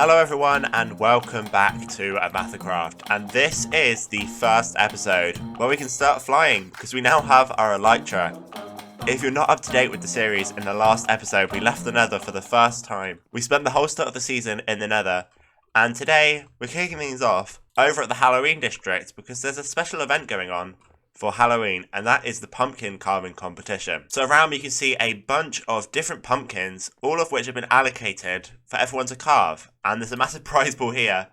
Hello everyone and welcome back to OmathaCraft, and this is the first episode where we can start flying because we now have our elytra. If you're not up to date with the series, in the last episode we left the nether for the first time. We spent the whole start of the season in the nether, and today we're kicking things off over at the Halloween district because there's a special event going on for Halloween, and that is the pumpkin carving competition. So around me you can see a bunch of different pumpkins, all of which have been allocated for everyone to carve, and there's a massive prize pool here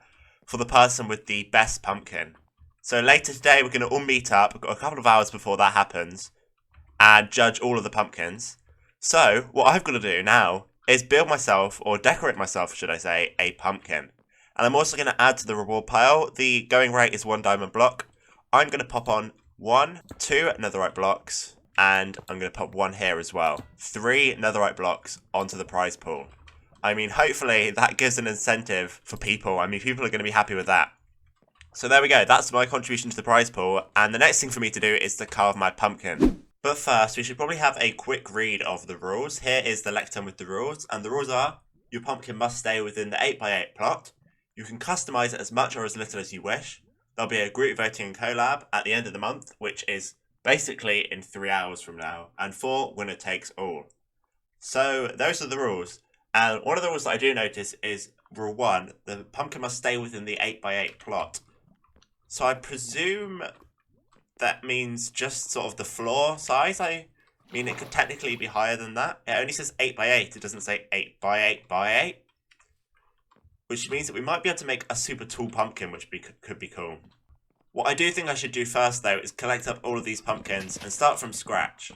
for the person with the best pumpkin. So later today we're going to all meet up, we've got a couple of hours before that happens, and judge all of the pumpkins. So what I've got to do now is build myself, or decorate myself should I say, a pumpkin. And I'm also going to add to the reward pile. The going rate is 1 diamond block. I'm going to pop on 1, 2 netherite blocks, and I'm going to pop 1 here as well. 3 netherite blocks onto the prize pool. I mean, hopefully that gives an incentive for people. I mean, people are going to be happy with that. So there we go, that's my contribution to the prize pool, and the next thing for me to do is to carve my pumpkin. But first, we should probably have a quick read of the rules. Here is the lectern with the rules, and the rules are, your pumpkin must stay within the 8x8 plot. You can customize it as much or as little as you wish. There'll be a group voting and collab at the end of the month, which is basically in 3 hours from now, and 4 winner takes all. So those are the rules, and one of the rules that I do notice is rule 1, the pumpkin must stay within the 8x8 plot. So I presume that means just sort of the floor size. I mean, it could technically be higher than that. It only says 8x8, it doesn't say 8x8x8. Which means that we might be able to make a super tall pumpkin, which could be cool. What I do think I should do first, though, is collect up all of these pumpkins and start from scratch.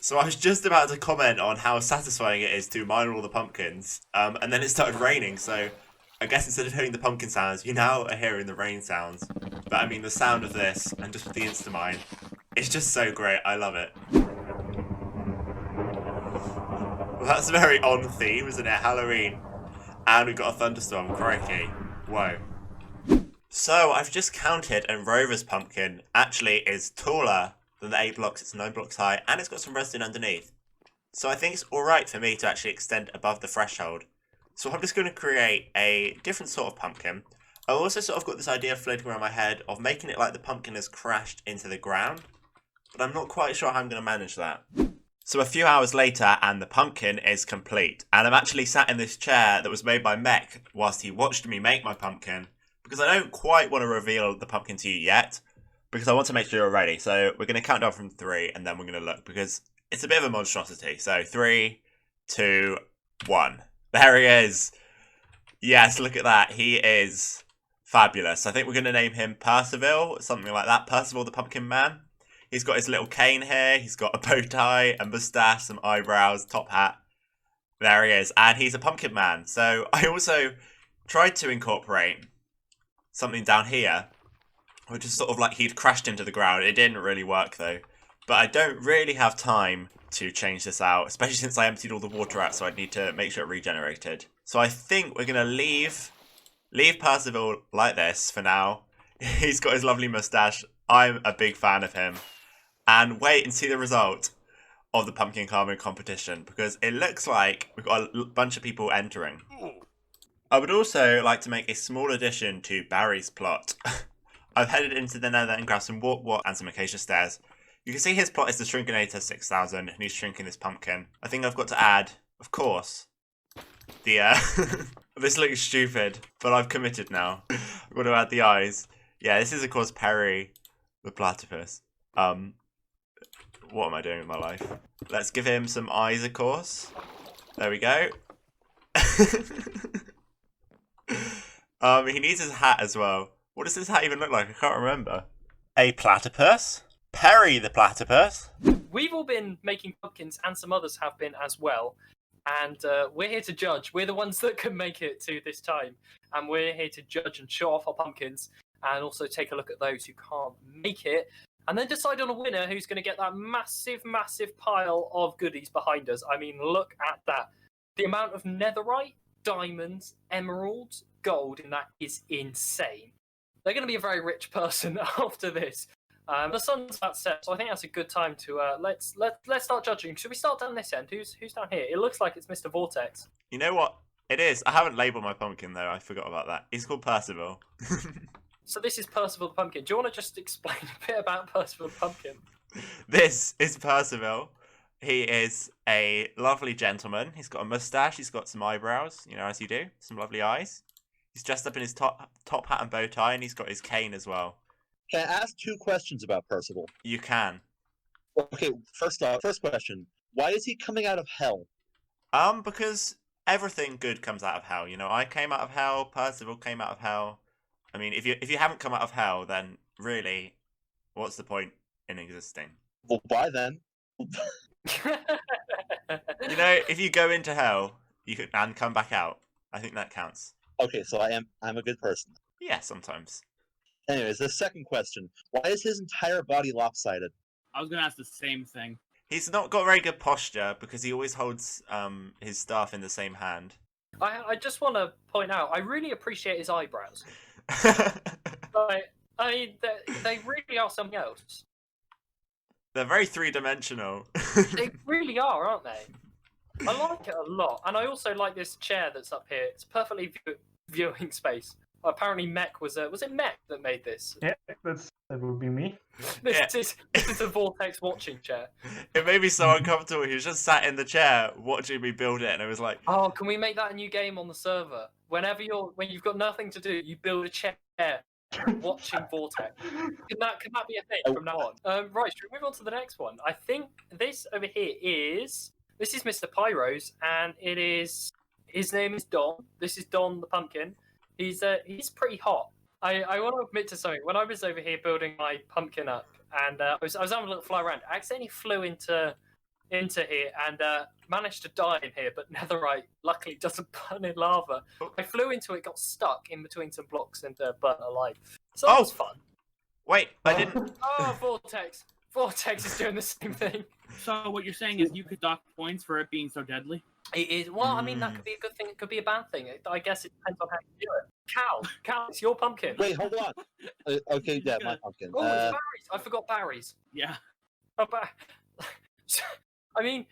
So I was just about to comment on how satisfying it is to mine all the pumpkins, and then it started raining, so I guess instead of hearing the pumpkin sounds, you now are hearing the rain sounds. But I mean, the sound of this, and just with the Instamine, it's just so great, I love it. Well, that's very on theme, isn't it? Halloween. And we've got a thunderstorm, crikey. Whoa. So, I've just counted, and Rover's pumpkin actually is taller than the 8 blocks. It's 9 blocks high, and it's got some redstone underneath. So I think it's alright for me to actually extend above the threshold. So I'm just going to create a different sort of pumpkin. I've also sort of got this idea floating around my head of making it like the pumpkin has crashed into the ground. But I'm not quite sure how I'm going to manage that. So a few hours later, and the pumpkin is complete. And I'm actually sat in this chair that was made by Mech whilst he watched me make my pumpkin. Because I don't quite want to reveal the pumpkin to you yet. Because I want to make sure you're ready. So we're going to count down from 3 and then we're going to look. Because it's a bit of a monstrosity. So 3, 2, 1. There he is. Yes, look at that. He is fabulous. I think we're going to name him Percival. Something like that. Percival the Pumpkin Man. He's got his little cane here, he's got a bow tie, a moustache, some eyebrows, top hat. There he is, and he's a pumpkin man. So I also tried to incorporate something down here, which is sort of like he'd crashed into the ground. It didn't really work though. But I don't really have time to change this out, especially since I emptied all the water out, so I'd need to make sure it regenerated. So I think we're going to leave Percival like this for now. He's got his lovely moustache. I'm a big fan of him. And wait and see the result of the pumpkin carving competition, because it looks like we've got a bunch of people entering. I would also like to make a small addition to Barry's plot. I've headed into the nether and grabbed some warp and some acacia stairs. You can see his plot is the Shrinkinator 6000, and he's shrinking this pumpkin. I think I've got to add, of course, the this looks stupid, but I've committed now. I've got to add the eyes. Yeah, this is of course Perry the platypus. What am I doing with my life? Let's give him some eyes, of course. There we go. He needs his hat as well. What does his hat even look like? I can't remember. A platypus? Perry the platypus? We've all been making pumpkins, and some others have been as well. And we're here to judge. We're the ones that can make it to this time. And we're here to judge and show off our pumpkins, and also take a look at those who can't make it. And then decide on a winner who's going to get that massive, massive pile of goodies behind us. I mean, look at that. The amount of netherite, diamonds, emeralds, gold in that is insane. They're going to be a very rich person after this. The sun's about set, so I think that's a good time to let's start judging. Should we start down this end? Who's down here? It looks like it's Mr. Vortex. You know what? It is. I haven't labelled my pumpkin though. I forgot about that. He's called Percival. So this is Percival the Pumpkin. Do you want to just explain a bit about Percival the Pumpkin? This is Percival. He is a lovely gentleman. He's got a mustache. He's got some eyebrows, as you do. Some lovely eyes. He's dressed up in his top hat and bow tie, and he's got his cane as well. Can I ask 2 questions about Percival? You can. Okay, first question. Why is he coming out of hell? Because everything good comes out of hell. I came out of hell. Percival came out of hell. I mean, if you haven't come out of hell, then really, what's the point in existing? Well, why then? If you go into hell, you can and come back out. I think that counts. Okay, so I'm a good person. Yeah, sometimes. Anyways, the second question. Why is his entire body lopsided? I was gonna ask the same thing. He's not got very good posture because he always holds his staff in the same hand. I just want to point out, I really appreciate his eyebrows. They really are something else. They're very three-dimensional. They really are, aren't they? I like it a lot, and I also like this chair that's up here. It's perfectly viewing space. Apparently, Mech was it Mech that made this? Yeah, that would be me. This is a Vortex watching chair. It made me so uncomfortable. He was just sat in the chair watching me build it, and it was like, oh, can we make that a new game on the server? When you've got nothing to do, you build a chair watching Vortex. Can that be a thing from now on? Right, should we move on to the next one? I think this over here is Mr. Pyros, and his name is Don. This is Don the Pumpkin. He's pretty hot. I want to admit to something. When I was over here building my pumpkin up, and I was having a little fly around, I accidentally flew into here and managed to die in here. But netherite luckily doesn't burn in lava. I flew into it, got stuck in between some blocks, and burnt alive. So that was fun. Wait, I didn't. Oh, Vortex! Vortex is doing the same thing. So what you're saying is you could dock points for it being so deadly? It is. Well, I mean, that could be a good thing. It could be a bad thing. I guess it depends on how you do it. Cal, it's your pumpkin. Wait, hold on. Okay, yeah, my pumpkin. Oh, it's Barry's. I forgot Barry's. Yeah. Oh, I mean,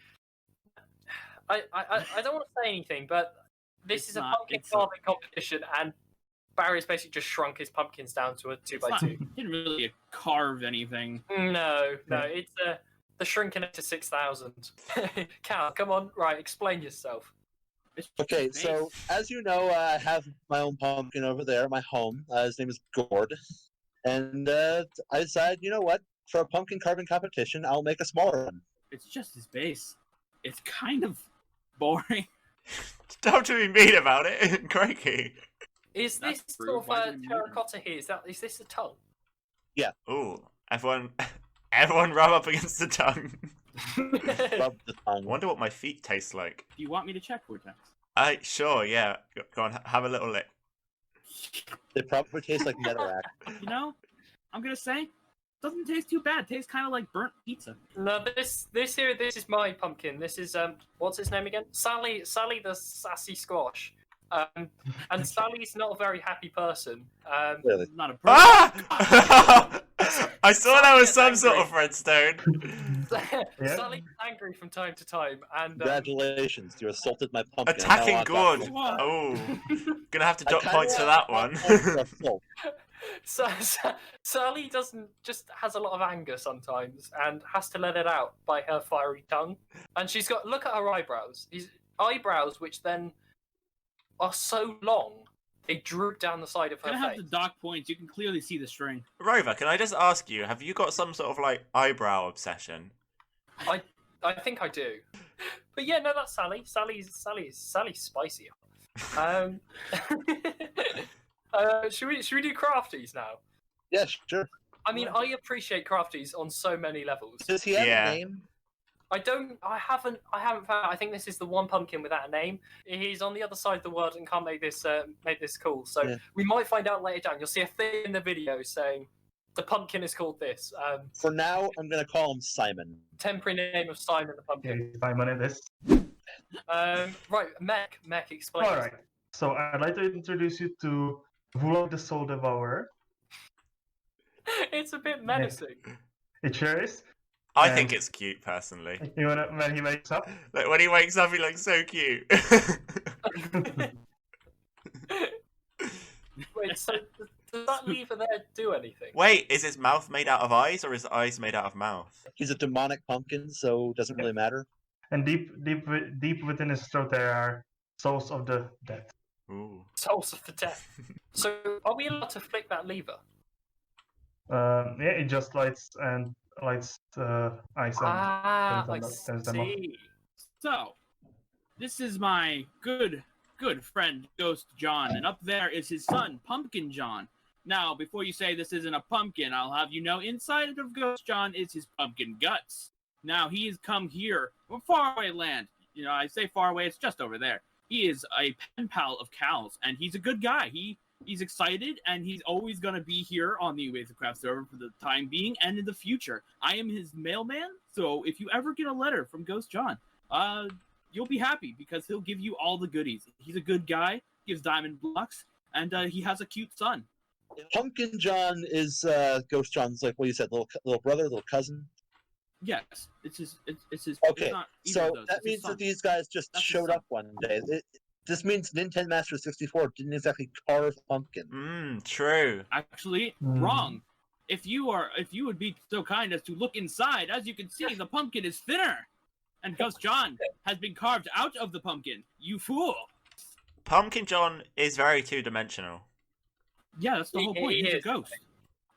I don't want to say anything, but this is a pumpkin carving competition, and Barry's basically just shrunk his pumpkins down to a 2x2. He didn't really carve anything. No, it's the shrinking it to 6,000. Cal, come on, right, explain yourself. Okay, so as you know, I have my own pumpkin over there at my home. His name is Gord, and I decided, you know what? For a pumpkin carving competition, I'll make a smaller one. It's just his base. It's kind of boring. Don't be mean about it, crikey. Is this sort of terracotta here? Is this the tongue? Yeah. Ooh, everyone rub up against the tongue. Love the tongue. I wonder what my feet taste like. Do you want me to check Vortex? Sure, yeah. Go on, have a little lick. They probably taste like netherrack. You know, I'm gonna say, doesn't taste too bad. Tastes kind of like burnt pizza. No, this is my pumpkin. This is what's his name again? Sally the sassy squash. And Sally's not a very happy person. Really? Not a person. Ah! I saw there was some sort of redstone. Sally's angry from time to time, and Congratulations, you assaulted my pumpkin. Attacking God. Gord. Oh, gonna have to dock points for that one. So Sally just has a lot of anger sometimes and has to let it out by her fiery tongue. And she's got, look at her eyebrows. These eyebrows, which then are so long, they droop down the side of her Gonna face. have the dock points. You can clearly see the string. Rover, can I just ask you, have you got some sort of like eyebrow obsession? I think I do. But yeah, no, that's Sally. Sally's spicy. Should we do crafties now? Yeah, sure. I mean, I appreciate crafties on so many levels. Does he have a name? I haven't found. I think this is the one pumpkin without a name. He's on the other side of the world and can't make this cool. So we might find out later down. You'll see a thing in the video saying the pumpkin is called this. For now, I'm gonna call him Simon. Temporary name of Simon the pumpkin. Okay, Simon it is. Right, Mech, explain. All right. So I'd like to introduce you to Vlog the Soul Devourer. It's a bit menacing. It sure is. I And- think it's cute, personally. You know, when he wakes up. Like, when he wakes up, he looks so cute. Wait, so does that lever there do anything? Wait, is his mouth made out of eyes, or is the eyes made out of mouth? He's a demonic pumpkin, so it doesn't really matter. And deep within his throat, there are souls of the dead. Ooh. Souls of the dead. So are we allowed to flick that lever? Yeah, it just lights ice and Ah, I turns them off. see. So, this is my good friend Ghost John, and up there is his son Pumpkin John. Now, before you say this isn't a pumpkin, I'll have you know inside of Ghost John is his pumpkin guts. Now, he has come here from faraway land. You know, I say far away, it's just over there. He is a pen pal of Cal's, and he's a good guy. He's excited, and he's always going to be here on the OmathaCraft server for the time being and in the future. I am his mailman, so if you ever get a letter from Ghost John, you'll be happy because he'll give you all the goodies. He's a good guy, gives diamond blocks, and he has a cute son. Pumpkin John is Ghost John's, like what you said, little brother, little cousin. Yes, it's his. Okay, it's not either of so those, that it's his means son. that these guys just That's his showed son. up one day. This means Nintendo Master 64 didn't exactly carve pumpkin. True. Actually, wrong. If you would be so kind as to look inside, as you can see, the pumpkin is thinner, and Ghost John has been carved out of the pumpkin. You fool! Pumpkin John is very two-dimensional. Yeah, that's the whole point. He He's a is. ghost.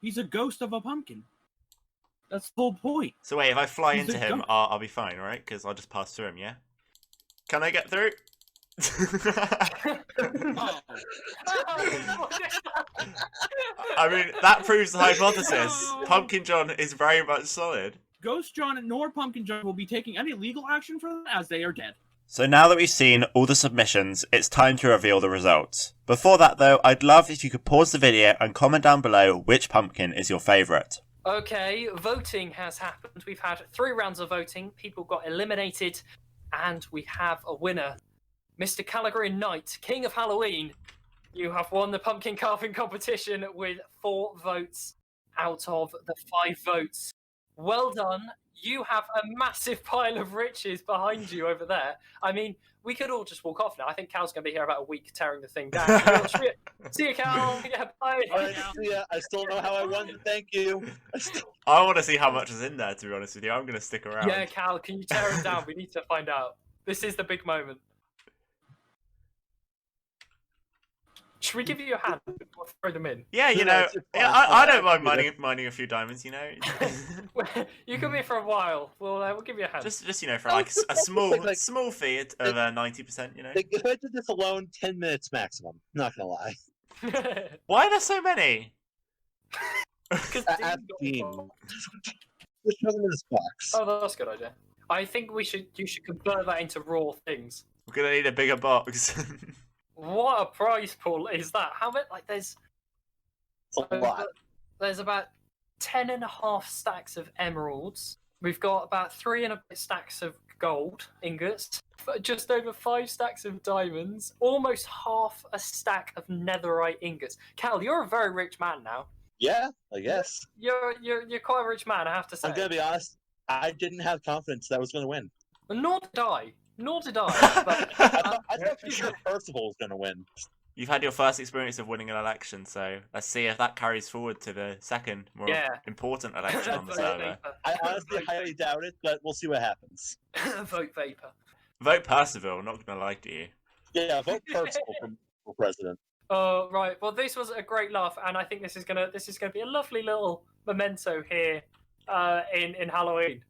He's a ghost of a pumpkin. That's the whole point. So wait, if I fly He's into a him, ghost. I'll be fine, right? Because I'll just pass through him, yeah? Can I get through? Oh, I mean, that proves the hypothesis. Pumpkin John is very much solid. Ghost John nor Pumpkin John will be taking any legal action for them as they are dead. So now that we've seen all the submissions, it's time to reveal the results. Before that though, I'd love if you could pause the video and comment down below which pumpkin is your favourite. Okay, voting has happened. We've had 3 rounds of voting. People got eliminated, and we have a winner. Mr. Caligari Knight, King of Halloween, you have won the pumpkin carving competition with 4 votes out of the 5 votes. Well done. You have a massive pile of riches behind you over there. I mean, we could all just walk off now. I think Cal's going to be here about a week tearing the thing down. See you, Cal. Yeah, bye. All right, see ya. I still know how I won. Thank you. I want to see how much is in there, to be honest with you. I'm going to stick around. Yeah, Cal, can you tear it down? We need to find out. This is the big moment. Should we give you a hand or throw them in? Yeah, you No, know, it's fine. I don't Fine. mind mining a few diamonds, you know. You could be for a while. We'll give you a hand. just you know, for like a small Like- small fee of 90%, you know. Like, if I did this alone, 10 minutes maximum. Not gonna lie. Why are there so many? Because Ask Dean. Just shove them in this box. Oh, that's a good idea. I think you should convert that into raw things. We're gonna need a bigger box. What a prize pool is that? How many? Like, there's It's a lot. there's about 10.5 stacks of emeralds. We've got about 3 and a bit stacks of gold ingots. Just over 5 stacks of diamonds. Almost half a stack of netherite ingots. Cal, you're a very rich man now. Yeah, I guess. You're quite a rich man, I have to say. I'm gonna be honest. I didn't have confidence that I was gonna win. Nor did I. Nor did I. But I thought for sure Percival was gonna win. You've had your first experience of winning an election, so let's see if that carries forward to the second, more Yeah. important election on the server. I honestly highly doubt it, but we'll see what happens. Vote vapor. Vote Percival, not gonna lie to you. Yeah, vote Percival for president. Oh, right. Well, this was a great laugh, and I think this is gonna be a lovely little memento here in Halloween.